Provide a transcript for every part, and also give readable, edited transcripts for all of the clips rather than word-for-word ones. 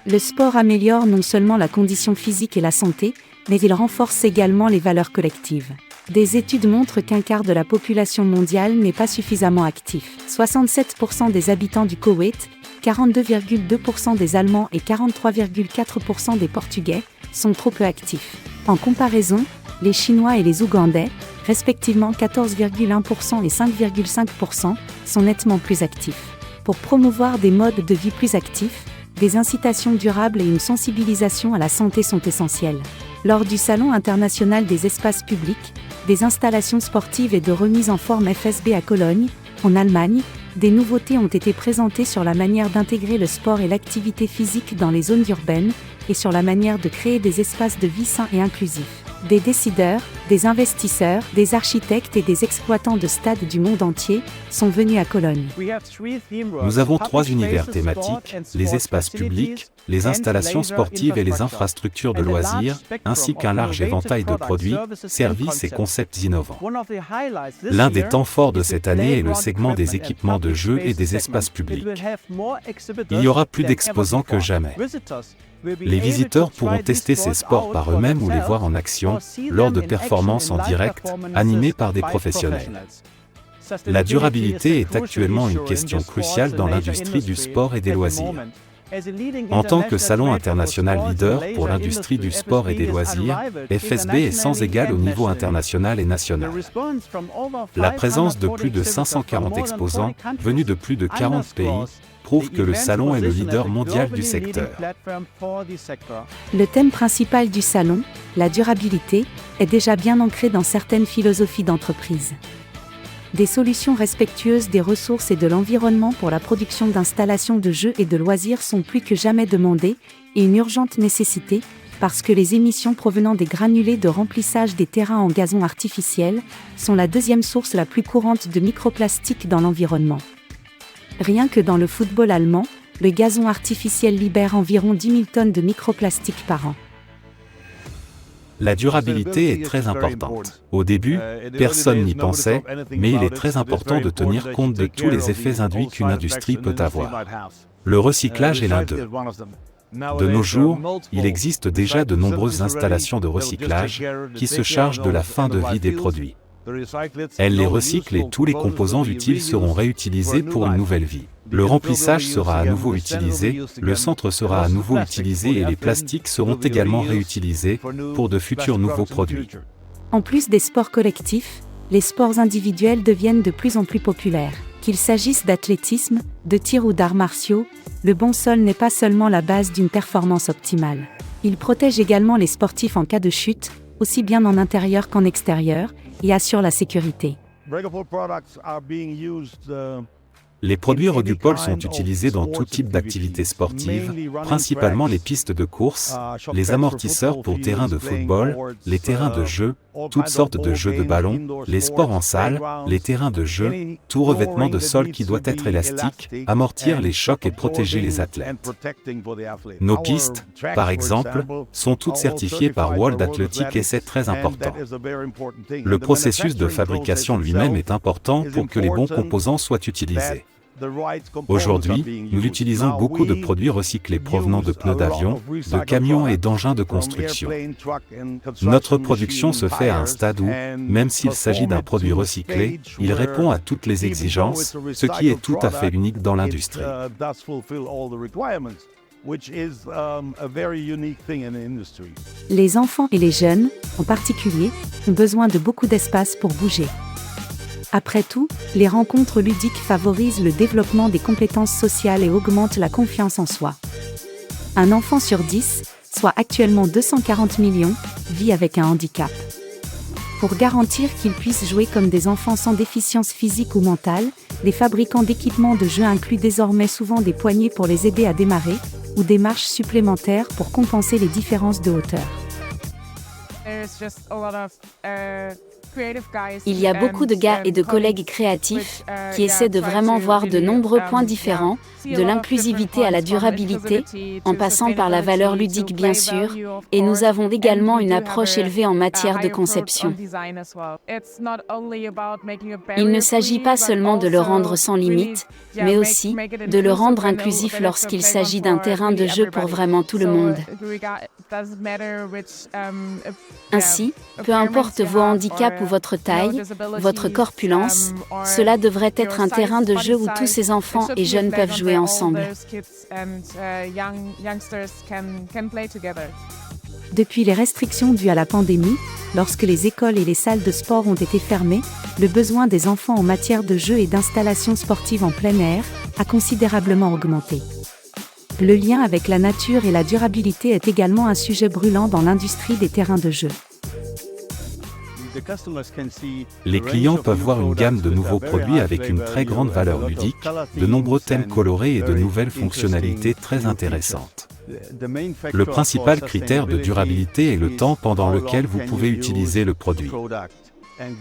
Le sport améliore non seulement la condition physique et la santé, mais il renforce également les valeurs collectives. Des études montrent qu'un quart de la population mondiale n'est pas suffisamment actif. 67% des habitants du Koweït, 42,2% des Allemands et 43,4% des Portugais sont trop peu actifs. En comparaison, les Chinois et les Ougandais, respectivement 14,1% et 5,5%, sont nettement plus actifs. Pour promouvoir des modes de vie plus actifs, des incitations durables et une sensibilisation à la santé sont essentielles. Lors du Salon international des espaces publics, des installations sportives et de remise en forme FSB à Cologne, en Allemagne, des nouveautés ont été présentées sur la manière d'intégrer le sport et l'activité physique dans les zones urbaines et sur la manière de créer des espaces de vie sains et inclusifs. Des décideurs, des investisseurs, des architectes et des exploitants de stades du monde entier sont venus à Cologne. Nous avons 3 univers thématiques, les espaces publics, les installations sportives et les infrastructures de loisirs, ainsi qu'un large éventail de produits, services et concepts innovants. L'un des temps forts de cette année est le segment des équipements de jeux et des espaces publics. Il y aura plus d'exposants que jamais. Les visiteurs pourront tester ces sports par eux-mêmes ou les voir en action, lors de performances en direct, animées par des professionnels. La durabilité est actuellement une question cruciale dans l'industrie du sport et des loisirs. En tant que salon international leader pour l'industrie du sport et des loisirs, FSB est sans égal au niveau international et national. La présence de plus de 540 exposants, venus de plus de 40 pays, prouve que le salon est le leader mondial du secteur. Le thème principal du salon, la durabilité, est déjà bien ancré dans certaines philosophies d'entreprise. Des solutions respectueuses des ressources et de l'environnement pour la production d'installations de jeux et de loisirs sont plus que jamais demandées, et une urgente nécessité, parce que les émissions provenant des granulés de remplissage des terrains en gazon artificiel sont la deuxième source la plus courante de microplastiques dans l'environnement. Rien que dans le football allemand, le gazon artificiel libère environ 10 000 tonnes de microplastiques par an. La durabilité est très importante. Au début, personne n'y pensait, mais il est très important de tenir compte de tous les effets induits qu'une industrie peut avoir. Le recyclage est l'un d'eux. De nos jours, il existe déjà de nombreuses installations de recyclage qui se chargent de la fin de vie des produits. Elles les recyclent et tous les composants utiles seront réutilisés pour une nouvelle vie. Le remplissage sera à nouveau utilisé, le centre sera à nouveau utilisé et les plastiques seront également réutilisés pour de futurs nouveaux produits. En plus des sports collectifs, les sports individuels deviennent de plus en plus populaires. Qu'il s'agisse d'athlétisme, de tir ou d'arts martiaux, le bon sol n'est pas seulement la base d'une performance optimale. Il protège également les sportifs en cas de chute, aussi bien en intérieur qu'en extérieur, et assure la sécurité. Les produits Rugupol sont utilisés dans tout type d'activités sportives, principalement les pistes de course, les amortisseurs pour terrains de football, les terrains de jeu, toutes sortes de jeux de ballon, les sports en salle, les terrains de jeu, tout revêtement de sol qui doit être élastique, amortir les chocs et protéger les athlètes. Nos pistes, par exemple, sont toutes certifiées par World Athletic et c'est très important. Le processus de fabrication lui-même est important pour que les bons composants soient utilisés. Aujourd'hui, nous utilisons beaucoup de produits recyclés provenant de pneus d'avion, de camions et d'engins de construction. Notre production se fait à un stade où, même s'il s'agit d'un produit recyclé, il répond à toutes les exigences, ce qui est tout à fait unique dans l'industrie. Les enfants et les jeunes, en particulier, ont besoin de beaucoup d'espace pour bouger. Après tout, les rencontres ludiques favorisent le développement des compétences sociales et augmentent la confiance en soi. Un enfant sur 10, soit actuellement 240 millions, vit avec un handicap. Pour garantir qu'ils puissent jouer comme des enfants sans déficience physique ou mentale, les fabricants d'équipements de jeux incluent désormais souvent des poignées pour les aider à démarrer, ou des marches supplémentaires pour compenser les différences de hauteur. Il y a beaucoup de gars et de collègues créatifs qui essaient de vraiment voir de nombreux points différents, de l'inclusivité à la durabilité, en passant par la valeur ludique bien sûr, et nous avons également une approche élevée en matière de conception. Il ne s'agit pas seulement de le rendre sans limite, mais aussi de le rendre inclusif lorsqu'il s'agit d'un terrain de jeu pour vraiment tout le monde. Ainsi, peu importe vos handicaps ou votre taille, votre corpulence, cela devrait être un terrain de jeu où tous ces enfants et jeunes peuvent jouer ensemble. Depuis les restrictions dues à la pandémie, lorsque les écoles et les salles de sport ont été fermées, le besoin des enfants en matière de jeux et d'installations sportives en plein air a considérablement augmenté. Le lien avec la nature et la durabilité est également un sujet brûlant dans l'industrie des terrains de jeu. Les clients peuvent voir une gamme de nouveaux produits avec une très grande valeur ludique, de nombreux thèmes colorés et de nouvelles fonctionnalités très intéressantes. Le principal critère de durabilité est le temps pendant lequel vous pouvez utiliser le produit.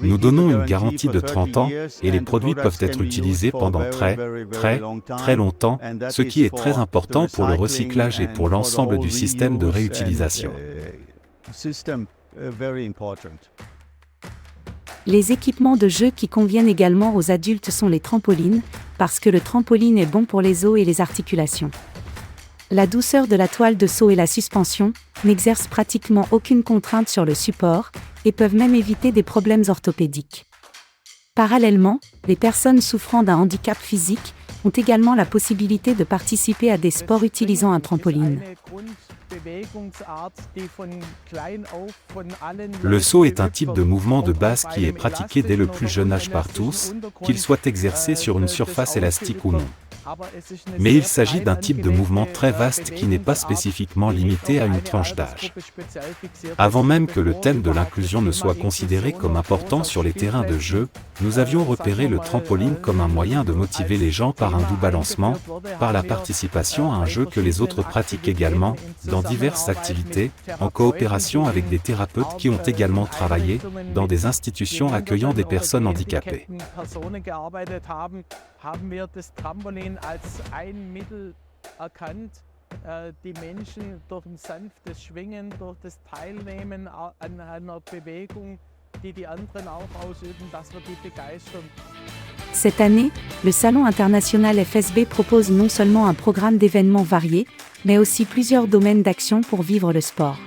Nous donnons une garantie de 30 ans et les produits peuvent être utilisés pendant très longtemps, ce qui est très important pour le recyclage et pour l'ensemble du système de réutilisation. Les équipements de jeu qui conviennent également aux adultes sont les trampolines, parce que le trampoline est bon pour les os et les articulations. La douceur de la toile de saut et la suspension n'exercent pratiquement aucune contrainte sur le support et peuvent même éviter des problèmes orthopédiques. Parallèlement, les personnes souffrant d'un handicap physique ont également la possibilité de participer à des sports utilisant un trampoline. Le saut est un type de mouvement de base qui est pratiqué dès le plus jeune âge par tous, qu'il soit exercé sur une surface élastique ou non. Mais il s'agit d'un type de mouvement très vaste qui n'est pas spécifiquement limité à une tranche d'âge. Avant même que le thème de l'inclusion ne soit considéré comme important sur les terrains de jeu, nous avions repéré le trampoline comme un moyen de motiver les gens par un doux balancement, par la participation à un jeu que les autres pratiquent également, dans diverses activités, en coopération avec des thérapeutes qui ont également travaillé dans des institutions accueillant des personnes handicapées. Haben wir das Trampolin als ein Mittel erkannt, die Menschen durch ein sanftes Schwingen, durch das Teilnehmen an einer Bewegung, die anderen auch ausüben, dass wir die begeistern. Cette année, le Salon international FSB propose non seulement un programme d'événements variés, mais aussi plusieurs domaines d'action pour vivre le sport.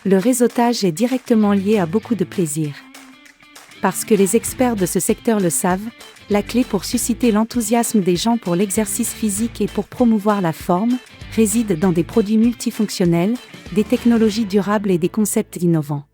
Le réseautage est directement lié à beaucoup de plaisir. Parce que les experts de ce secteur le savent, la clé pour susciter l'enthousiasme des gens pour l'exercice physique et pour promouvoir la forme réside dans des produits multifonctionnels, des technologies durables et des concepts innovants.